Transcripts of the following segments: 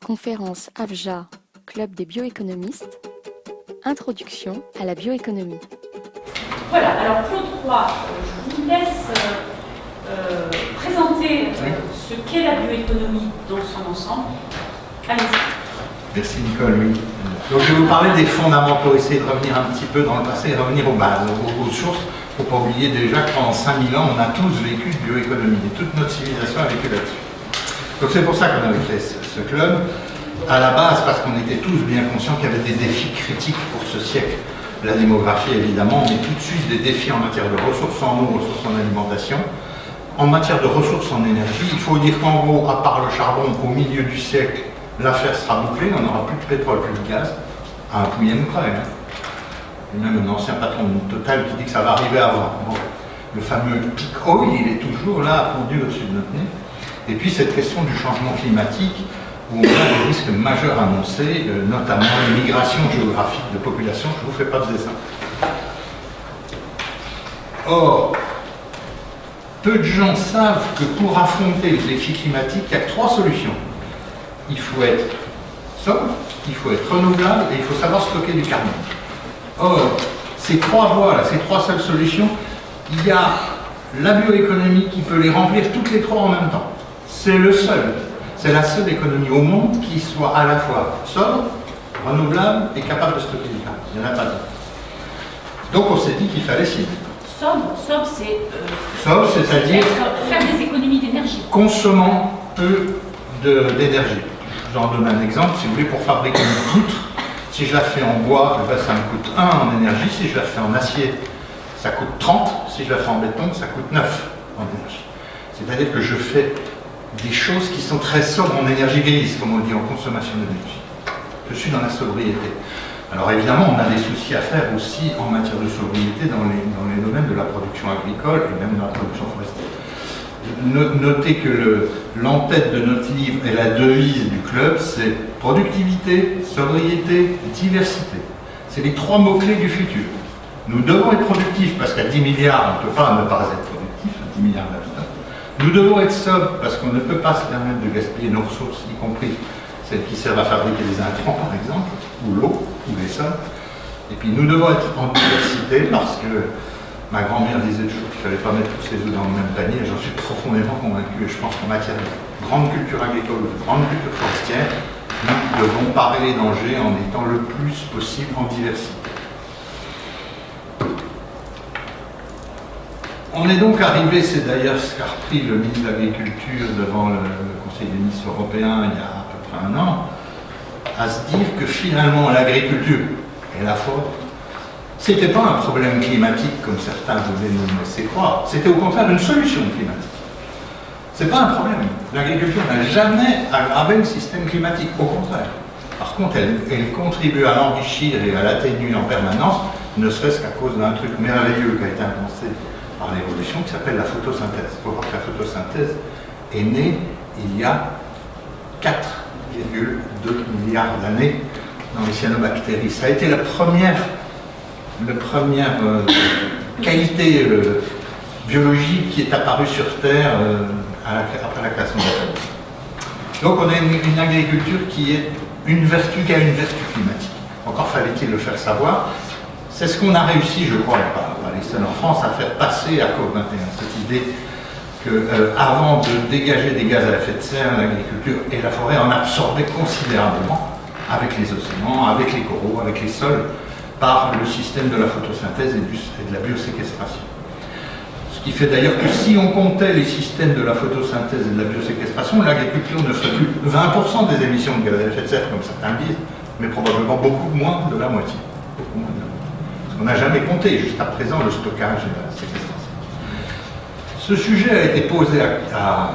Conférence AFJA, Club des bioéconomistes. Introduction à la bioéconomie. Voilà, alors Claude Roy, je vous laisse présenter ce qu'est la bioéconomie dans son ensemble. Allez-y. Merci Nicole, oui. Donc je vais vous parler des fondamentaux, essayer de revenir un petit peu dans le passé et revenir aux bases, aux sources. Il ne faut pas oublier déjà que pendant 5000 ans, on a tous vécu de bioéconomie et toute notre civilisation a vécu là-dessus. Donc c'est pour ça qu'on avait créé ce club, à la base parce qu'on était tous bien conscients qu'il y avait des défis critiques pour ce siècle. La démographie évidemment, mais tout de suite des défis en matière de ressources en eau, ressources en alimentation. En matière de ressources en énergie, il faut dire qu'en gros, à part le charbon, au milieu du siècle, l'affaire sera bouclée, on n'aura plus de pétrole, plus de gaz, à un pouillème près. Hein. Il y a même un ancien patron de Total qui dit que ça va arriver avant. Bon, le fameux peak oil, il est toujours là, pendu au-dessus de notre nez. Et puis cette question du changement climatique, où on a des risques majeurs annoncés, notamment une migration géographique de population. Je ne vous fais pas de dessin. Or, peu de gens savent que pour affronter les défis climatiques, il n'y a que 3 solutions. Il faut être sobre, il faut être renouvelable et il faut savoir stocker du carbone. Or, ces 3 voies-là, ces 3 seules solutions, il y a la bioéconomie qui peut les remplir toutes les 3 en même temps. C'est la seule économie au monde qui soit à la fois sobre, renouvelable et capable de stocker du carbone. Il n'y en a pas d'autre. Donc on s'est dit qu'il fallait cibler. Sobre, c'est... Sobre, c'est-à-dire... Faire des économies d'énergie. Consommant peu d'énergie. Je vous en donne un exemple. Si vous voulez, pour fabriquer une poutre, si je la fais en bois, ça me coûte 1 en énergie. Si je la fais en acier, ça coûte 30. Si je la fais en béton, ça coûte 9 en énergie. C'est-à-dire que je fais des choses qui sont très sobres en énergie grise, comme on dit, en consommation d'énergie. Je suis dans la sobriété. Alors évidemment, on a des soucis à faire aussi en matière de sobriété dans les domaines de la production agricole et même de la production forestière. Notez que l'entête de notre livre et la devise du club, c'est productivité, sobriété, diversité. C'est les 3 mots-clés du futur. Nous devons être productifs parce qu'à 10 milliards, on ne peut pas ne pas être productif, à 10 milliards d'habitants. Nous devons être sobres parce qu'on ne peut pas se permettre de gaspiller nos ressources, y compris celles qui servent à fabriquer les intrants, par exemple, ou l'eau, ou les sols. Et puis nous devons être en diversité parce que ma grand-mère disait toujours qu'il ne fallait pas mettre tous ses œufs dans le même panier, et j'en suis profondément convaincu. Et je pense qu'en matière de grande culture agricole, de grande culture forestière, nous devons parer les dangers en étant le plus possible en diversité. On est donc arrivé, c'est d'ailleurs ce qu'a repris le ministre de l'Agriculture devant le Conseil des ministres européens il y a à peu près 1 an, à se dire que finalement l'agriculture et la forêt, c'était pas un problème climatique comme certains voulaient nous laisser croire, c'était au contraire une solution climatique. C'est pas un problème. L'agriculture n'a jamais aggravé le système climatique, au contraire. Par contre, elle contribue à l'enrichir et à l'atténuer en permanence, ne serait-ce qu'à cause d'un truc merveilleux qui a été inventé par l'évolution, qui s'appelle la photosynthèse. Il faut voir que la photosynthèse est née il y a 4,2 milliards d'années dans les cyanobactéries. Ça a été la première qualité biologique qui est apparue sur Terre après la création de l'homme. Donc on a une agriculture qui a une vertu climatique. Encore fallait-il le faire savoir. C'est ce qu'on a réussi, je crois, à l'Excel en France, à faire passer à COP21, cette idée qu'avant de dégager des gaz à effet de serre, l'agriculture et la forêt en absorbaient considérablement avec les océans, avec les coraux, avec les sols, par le système de la photosynthèse et de la bioséquestration. Ce qui fait d'ailleurs que si on comptait les systèmes de la photosynthèse et de la bioséquestration, l'agriculture ne ferait plus 20% des émissions de gaz à effet de serre, comme certains disent, mais probablement beaucoup moins de la moitié. Beaucoup moins de la moitié. On n'a jamais compté jusqu'à présent le stockage et la séquestration. Ce sujet a été posé à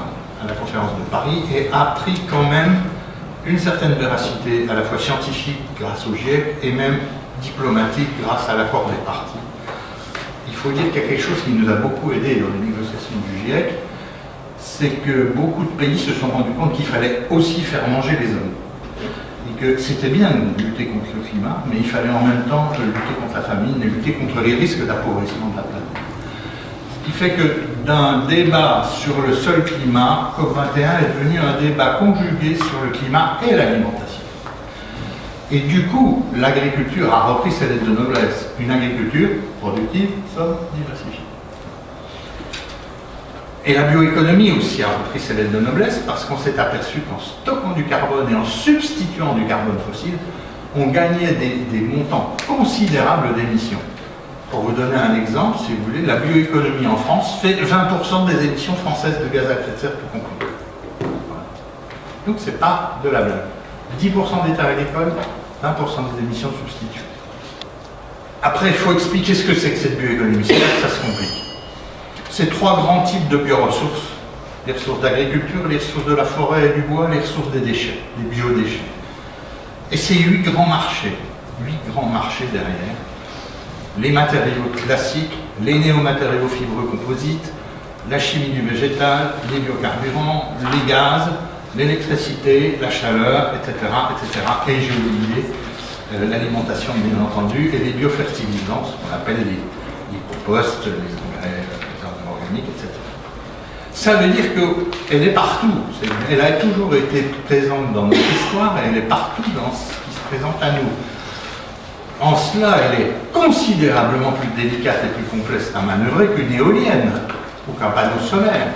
la conférence de Paris et a pris quand même une certaine véracité à la fois scientifique grâce au GIEC et même diplomatique grâce à l'accord des parties. Il faut dire qu'il y a quelque chose qui nous a beaucoup aidé dans les négociations du GIEC, c'est que beaucoup de pays se sont rendus compte qu'il fallait aussi faire manger les hommes. Et que c'était bien de lutter contre le climat, mais il fallait en même temps lutter contre la famine et lutter contre les risques d'appauvrissement de la planète. Ce qui fait que d'un débat sur le seul climat, COP21 est devenu un débat conjugué sur le climat et l'alimentation. Et du coup, l'agriculture a repris ses lettres de noblesse. Une agriculture productive, sobre, diversifiée. Et la bioéconomie aussi a repris ses lettres de noblesse parce qu'on s'est aperçu qu'en stockant du carbone et en substituant du carbone fossile, on gagnait des montants considérables d'émissions. Pour vous donner un exemple, si vous voulez, la bioéconomie en France fait 20% des émissions françaises de gaz à effet de serre tout compris. Voilà. Donc c'est pas de la blague. 10% des terres agricoles, 20% des émissions substituées. Après, il faut expliquer ce que c'est que cette bioéconomie. C'est là que ça se complique. C'est 3 grands types de bioressources. Les ressources d'agriculture, les ressources de la forêt et du bois, les ressources des déchets, des biodéchets. Et c'est 8 grands marchés. 8 grands marchés derrière. Les matériaux classiques, les néomatériaux fibreux composites, la chimie du végétal, les biocarburants, les gaz, l'électricité, la chaleur, etc. etc. Et j'ai oublié l'alimentation, bien entendu, et les biofertilisants, ce qu'on appelle les composts, les engrais, les engrais organiques, etc. Ça veut dire qu'elle est partout. Elle a toujours été présente dans notre histoire et elle est partout dans ce qui se présente à nous. En cela, elle est considérablement plus délicate et plus complexe à manœuvrer qu'une éolienne ou qu'un panneau solaire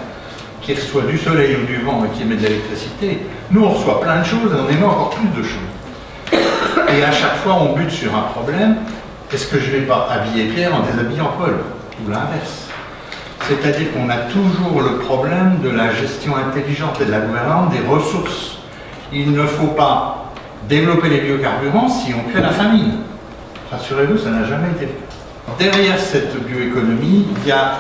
qui reçoit du soleil ou du vent et qui émet de l'électricité. Nous, on reçoit plein de choses et on émet encore plus de choses. Et à chaque fois, on bute sur un problème. Est-ce que je ne vais pas habiller Pierre en déshabillant Paul? Ou l'inverse. C'est-à-dire qu'on a toujours le problème de la gestion intelligente et de la gouvernance des ressources. Il ne faut pas développer les biocarburants si on crée la famine. Rassurez-vous, ça n'a jamais été le cas. Derrière cette bioéconomie, il y a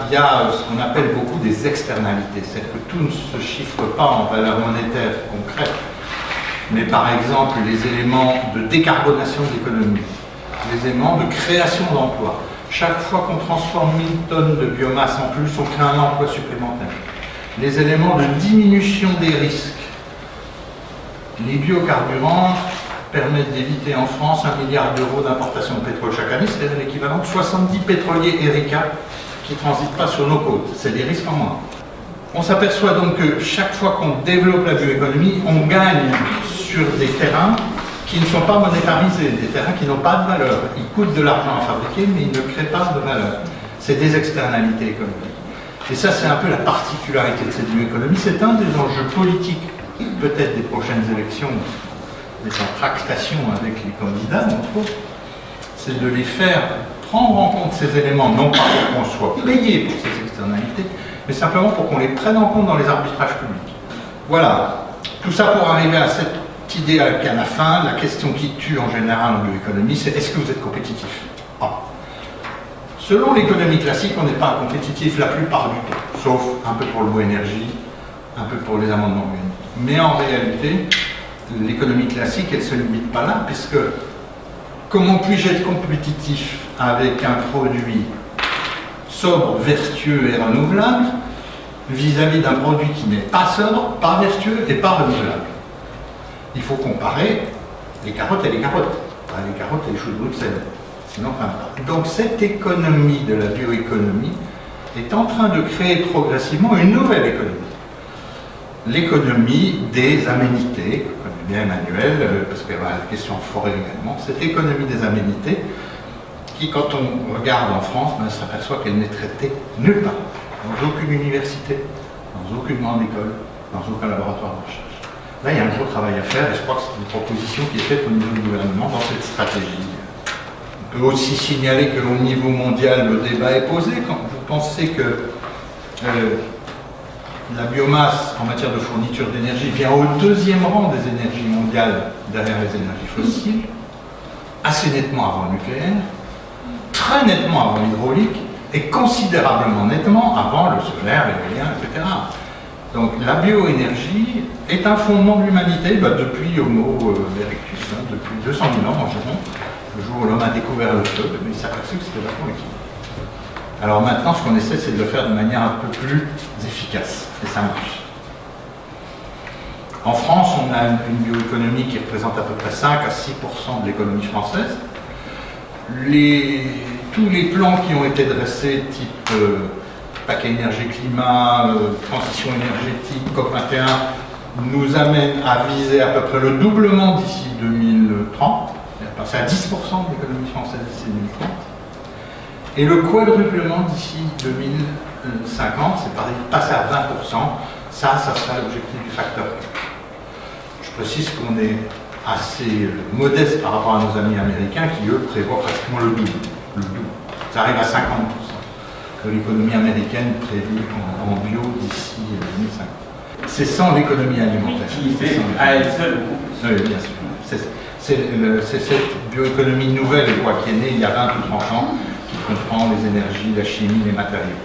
ce qu'on appelle beaucoup des externalités. C'est-à-dire que tout ne se chiffre pas en valeur monétaire concrète, mais par exemple les éléments de décarbonation de l'économie, les éléments de création d'emplois. Chaque fois qu'on transforme 1000 tonnes de biomasse en plus, on crée un emploi supplémentaire. Les éléments de diminution des risques. Les biocarburants permettent d'éviter en France 1 milliard d'euros d'importation de pétrole chaque année, c'est-à-dire l'équivalent de 70 pétroliers Erika qui ne transitent pas sur nos côtes. C'est des risques en moins. On s'aperçoit donc que chaque fois qu'on développe la bioéconomie, on gagne sur des terrains qui ne sont pas monétarisés, des terrains qui n'ont pas de valeur. Ils coûtent de l'argent à fabriquer, mais ils ne créent pas de valeur. C'est des externalités économiques. Et ça, c'est un peu la particularité de cette bioéconomie. C'est un des enjeux politiques, peut-être des prochaines élections, mais en tractation avec les candidats, entre autres, c'est de les faire prendre en compte ces éléments, non pas pour qu'on soit payé pour ces externalités, mais simplement pour qu'on les prenne en compte dans les arbitrages publics. Voilà. Tout ça pour arriver à cette idée qu'à la fin, la question qui tue en général en bioéconomie, c'est est-ce que vous êtes compétitif? Selon l'économie classique, on n'est pas compétitif la plupart du temps, sauf un peu pour le bois énergie, un peu pour les amendements organiques. Mais en réalité, l'économie classique, elle ne se limite pas là, puisque comment puis-je être compétitif avec un produit sobre, vertueux et renouvelable vis-à-vis d'un produit qui n'est pas sobre, pas vertueux et pas renouvelable? Il faut comparer les carottes et les carottes, pas les carottes et les choux de Bruxelles. Sinon, donc cette économie de la bioéconomie est en train de créer progressivement une nouvelle économie. L'économie des aménités, que connaît bien Emmanuel, parce qu'il y a la question en forêt également, cette économie des aménités, qui, quand on regarde en France, s'aperçoit qu'elle n'est traitée nulle part, dans aucune université, dans aucune grande école, dans aucun laboratoire de recherche. Là, il y a un gros travail à faire, et je crois que c'est une proposition qui est faite au niveau du gouvernement dans cette stratégie. On peut aussi signaler que au niveau mondial, le débat est posé. Quand vous pensez que la biomasse en matière de fourniture d'énergie vient au 2e rang des énergies mondiales derrière les énergies fossiles, assez nettement avant le nucléaire, très nettement avant l'hydraulique et considérablement nettement avant le solaire, l'éolien, etc. Donc la bioénergie est un fondement de l'humanité depuis Homo erectus, depuis 200 000 ans environ, le jour où l'homme a découvert le feu, mais il s'est aperçu que c'était vachement utile. Alors maintenant, ce qu'on essaie, c'est de le faire de manière un peu plus efficace, et ça marche. En France, on a une bioéconomie qui représente à peu près 5 à 6% de l'économie française. Tous les plans qui ont été dressés, type paquet énergie-climat, transition énergétique, COP21, nous amène à viser à peu près le doublement d'ici 2030, passer à 10% de l'économie française d'ici 2030, et le quadruplement d'ici 2050, c'est pareil, passer à 20%, ça sera l'objectif du facteur. Je précise qu'on est assez modeste par rapport à nos amis américains qui, eux, prévoient pratiquement le double. Ça arrive à 50% que l'économie américaine prévue en bio d'ici 2050. C'est sans l'économie alimentaire. Qui fait à elle seule. Oui, bien sûr. C'est cette bioéconomie nouvelle qui est née il y a 20 ou 30 ans, qui comprend les énergies, la chimie, les matériaux.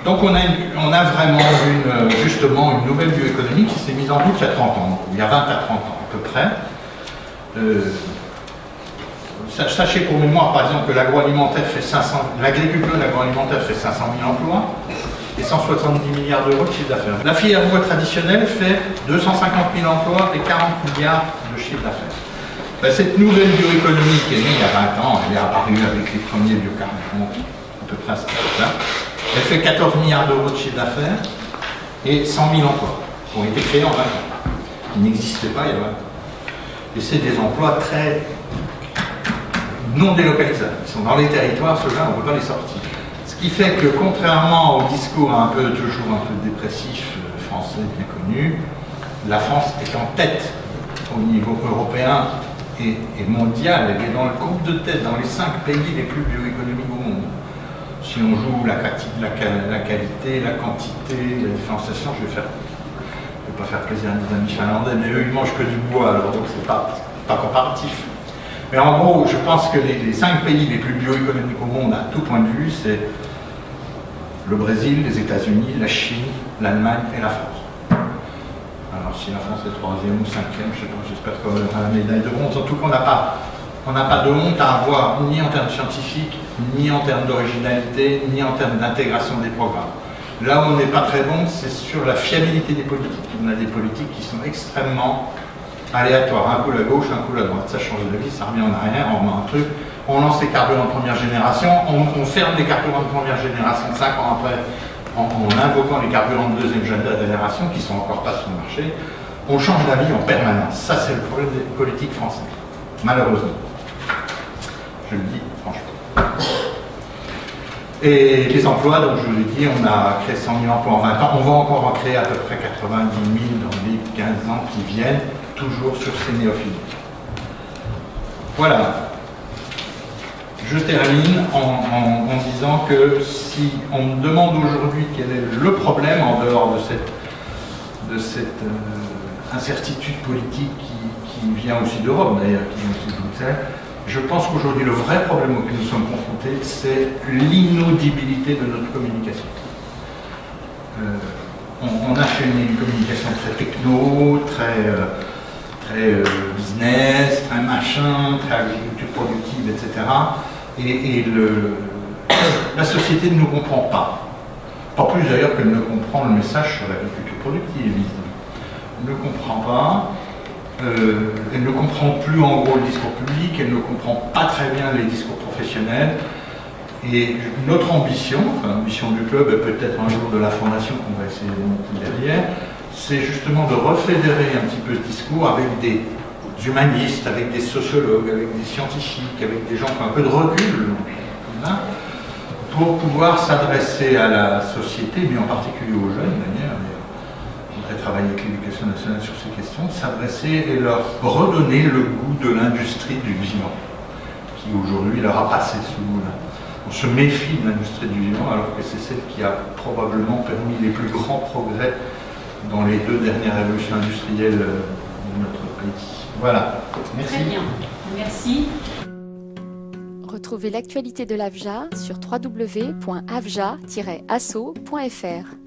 Donc on a vraiment justement une nouvelle bioéconomie qui s'est mise en route il y a 30 ans, il y a 20 à 30 ans à peu près. Sachez pour mémoire par exemple que l'agroalimentaire fait l'agriculture et l'agroalimentaire fait 500 000 emplois et 170 milliards d'euros de chiffre d'affaires. La filière bois traditionnelle fait 250 000 emplois et 40 milliards de chiffre d'affaires. Cette nouvelle bioéconomie qui est née il y a 20 ans, elle est apparue avec les premiers biocarburants à peu près à cette époque-là. Elle fait 14 milliards d'euros de chiffre d'affaires et 100 000 emplois qui ont été créés en 20 ans. Ils n'existaient pas il y a 20 ans. Et c'est des emplois très non délocalisables. Ils sont dans les territoires, ceux-là, on ne peut pas les sortir. Ce qui fait que, contrairement au discours toujours un peu dépressif français bien connu, la France est en tête au niveau européen et mondial. Elle est dans le groupe de tête, dans les 5 pays les plus bioéconomiques au monde. Si on joue la qualité, la quantité, la différenciation, je vais pas faire plaisir à nos amis finlandais, mais eux ils mangent que du bois, alors donc c'est pas comparatif. Mais en gros, je pense que les 5 pays les plus bioéconomiques au monde, à tout point de vue, c'est le Brésil, les États-Unis, la Chine, l'Allemagne et la France. Alors si la France est 3e ou 5e, je sais pas, j'espère qu'on aura la médaille de bronze. En tout cas, on n'a pas de honte à avoir, ni en termes scientifiques, ni en termes d'originalité, ni en termes d'intégration des programmes. Là où on n'est pas très bon, c'est sur la fiabilité des politiques. On a des politiques qui sont extrêmement aléatoires. Un coup la gauche, un coup la droite. Ça change de vie, ça revient en arrière, on remet un truc. On lance les carburants de première génération, on ferme les carburants de première génération 5 ans après, en invoquant les carburants de deuxième génération qui ne sont encore pas sur le marché. On change la vie en permanence. Ça, c'est le problème des politiques françaises. Malheureusement. Je le dis franchement. Et les emplois, donc je vous l'ai dit, on a créé 100 000 emplois en 20 ans. On va encore en créer à peu près 90 000 dans les 15 ans qui viennent, toujours sur ces néophytes. Voilà. Je termine en disant que si on me demande aujourd'hui quel est le problème en dehors de cette incertitude politique qui vient aussi d'Europe d'ailleurs, qui vient aussi de Bruxelles, je pense qu'aujourd'hui le vrai problème auquel nous sommes confrontés, c'est l'inaudibilité de notre communication. On a fait une communication très techno, très business, très machin, très agriculture productive, etc. Et la société ne nous comprend pas. Pas plus d'ailleurs qu'elle ne comprend le message sur l'agriculture productive. Elle ne comprend pas. Elle ne comprend plus en gros le discours public, elle ne comprend pas très bien les discours professionnels. Et notre ambition, l'ambition du club et peut-être un jour de la fondation qu'on va essayer de monter derrière, c'est justement de refédérer un petit peu ce discours avec des humanistes, avec des sociologues, avec des scientifiques, avec des gens qui ont un peu de recul, pour pouvoir s'adresser à la société, mais en particulier aux jeunes d'ailleurs. On va travailler avec l'éducation nationale sur ces questions, s'adresser et leur redonner le goût de l'industrie du vivant, qui aujourd'hui leur a passé sous la... On se méfie de l'industrie du vivant alors que c'est celle qui a probablement permis les plus grands progrès dans les 2 dernières révolutions industrielles de notre pays. Voilà, merci. Très bien, merci. Retrouvez l'actualité de l'AFJA sur www.afja-asso.fr.